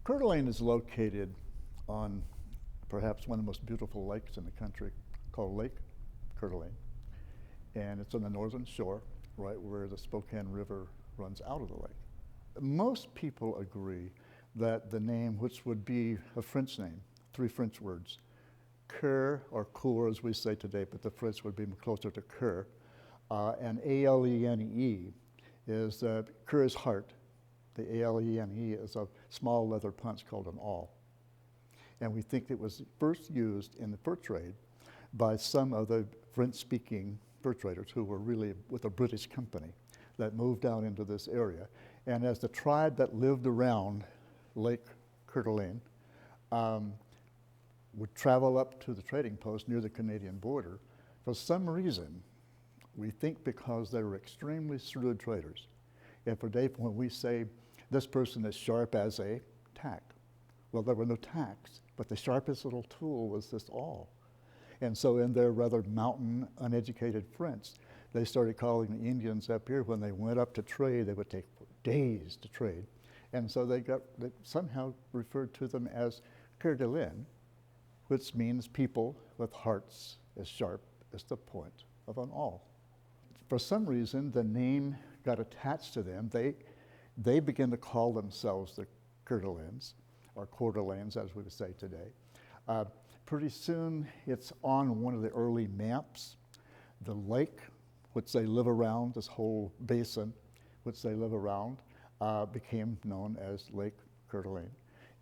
Coeur d'Alene is located on perhaps one of the most beautiful lakes in the country called Lake Coeur d'Alene. And it's on the northern shore, right where the Spokane River runs out of the lake. Most people agree that the name, which would be a French name, three French words, Coeur, or Coeur as we say today, but the French would be closer to Coeur, and A-L-E-N-E is, Coeur is heart. The A-L-E-N-E is a small leather punch called an awl. And we think it was first used in the fur trade by some of the French-speaking fur traders who were really with a British company that moved down into this area. And as the tribe that lived around Lake Coeur d'Alene would travel up to the trading post near the Canadian border, for some reason, we think because they were extremely shrewd traders. And for Dave, when we say this person is sharp as a tack, well, there were no tacks, but the sharpest little tool was this awl. And so in their rather mountain, uneducated French, they started calling the Indians up here, when they went up to trade, they would take days to trade. And so they somehow referred to them as Coeur d'Alene, which means people with hearts as sharp as the point of an awl. For some reason, the name got attached to them. They began to call themselves the Coeur d'Alenes, or Coeur d'Alenes as we would say today. Pretty soon, it's on one of the early maps. The lake, which they live around, this whole basin, which they live around, became known as Lake Coeur d'Alene.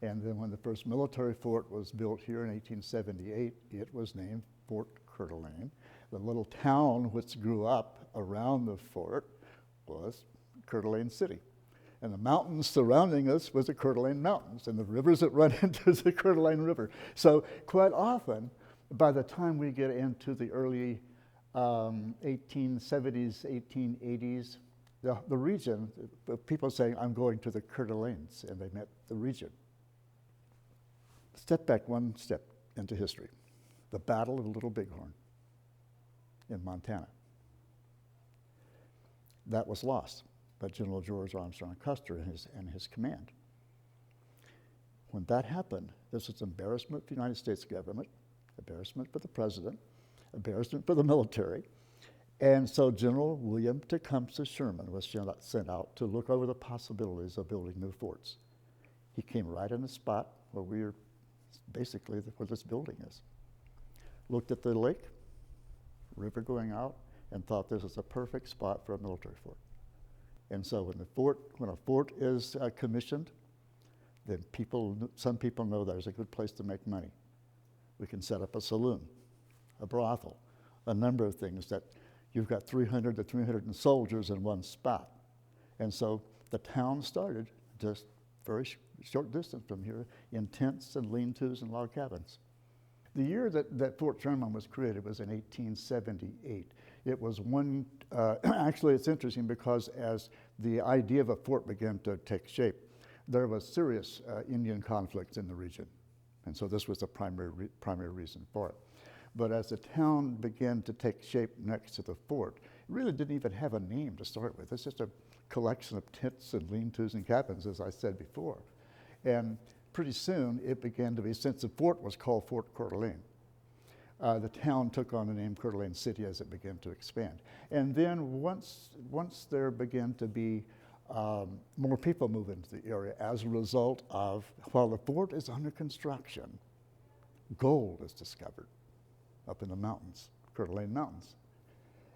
And then when the first military fort was built here in 1878, it was named Fort Coeur d'Alene. The little town which grew up around the fort was Coeur d'Alene City. And the mountains surrounding us was the Coeur d'Alene Mountains, and the rivers that run into the Coeur d'Alene River. So quite often, by the time we get into the early 1870s, 1880s, the region, people saying, I'm going to the Coeur d'Alenes, and they meant the region. Step back one step into history. The Battle of Little Bighorn in Montana. That was lost by General George Armstrong Custer and his command. When that happened, this was embarrassment for the United States government, embarrassment for the president, embarrassment for the military. And so General William Tecumseh Sherman was sent out to look over the possibilities of building new forts. He came right in the spot where we're basically where this building is. Looked at the lake, river going out, and thought this was a perfect spot for a military fort. And so when a fort is commissioned, then some people know there's a good place to make money. We can set up a saloon, a brothel, a number of things that you've got 300 to 300 soldiers in one spot. And so the town started just very short distance from here in tents and lean-tos and log cabins. The year that Fort Sherman was created was in 1878. It was actually it's interesting because as the idea of a fort began to take shape, there was serious Indian conflicts in the region. And so this was the primary reason for it. But as the town began to take shape next to the fort, it really didn't even have a name to start with. It's just a collection of tents and lean-tos and cabins, as I said before. And pretty soon it began to be, since the fort was called Fort Coeur d'Alene, the town took on the name Coeur d'Alene City as it began to expand. And then once there began to be more people move into the area as a result of, while the fort is under construction, gold is discovered up in the mountains, Coeur d'Alene Mountains,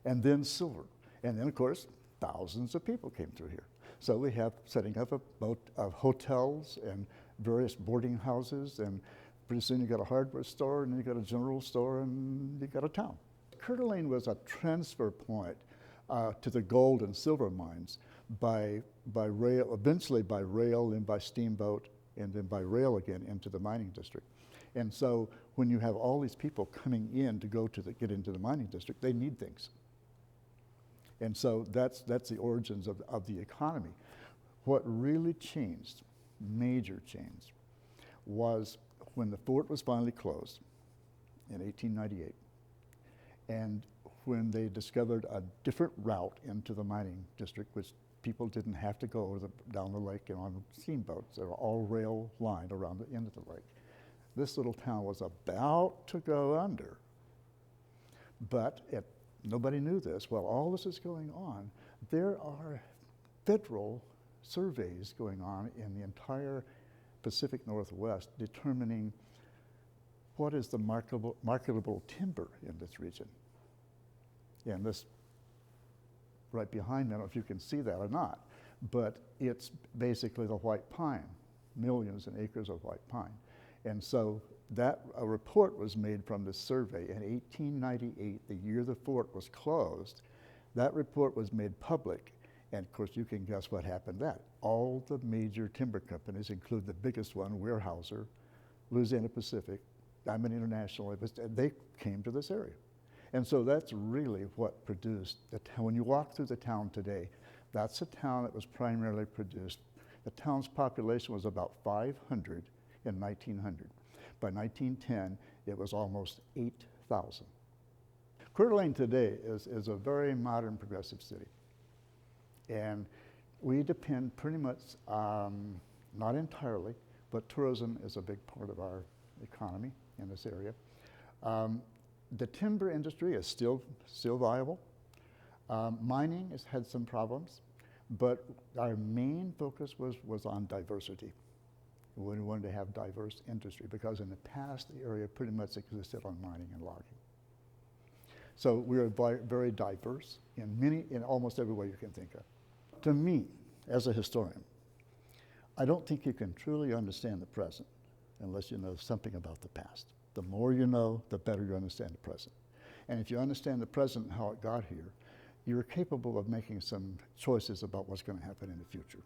and then silver. And then, of course, thousands of people came through here. So we have setting up of hotels and various boarding houses, and pretty soon you got a hardware store, and then you got a general store, and you got a town. Coeur d'Alene was a transfer point to the gold and silver mines by rail, eventually by rail, then by steamboat, and then by rail again into the mining district. And so when you have all these people coming in to get into the mining district, they need things. And so that's the origins of the economy. What really changed, major change, was when the fort was finally closed in 1898, and when they discovered a different route into the mining district, which People didn't have to go down the lake and on steamboats. They were all rail lined around the end of the lake. This little town was about to go under, but nobody knew this. While all this is going on, there are federal surveys going on in the entire Pacific Northwest determining what is the marketable timber in this region. And this right behind me, I don't know if you can see that or not, but it's basically the white pine, millions and acres of white pine. And so a report was made from this survey in 1898, the year the fort was closed. That report was made public, and of course you can guess what happened then. All the major timber companies, include the biggest one, Weyerhaeuser, Louisiana Pacific, Diamond International, they came to this area. And so that's really what produced the town. When you walk through the town today, that's a town that was primarily produced. The town's population was about 500 in 1900. By 1910, it was almost 8,000. Coeur d'Alene today is a very modern, progressive city. And we depend pretty much, not entirely, but tourism is a big part of our economy in this area. The timber industry is still viable. Mining has had some problems, but our main focus was on diversity. We wanted to have diverse industry because in the past the area pretty much existed on mining and logging. So we are very diverse in almost every way you can think of. To me, as a historian, I don't think you can truly understand the present unless you know something about the past. The more you know, the better you understand the present. And if you understand the present and how it got here, you're capable of making some choices about what's going to happen in the future.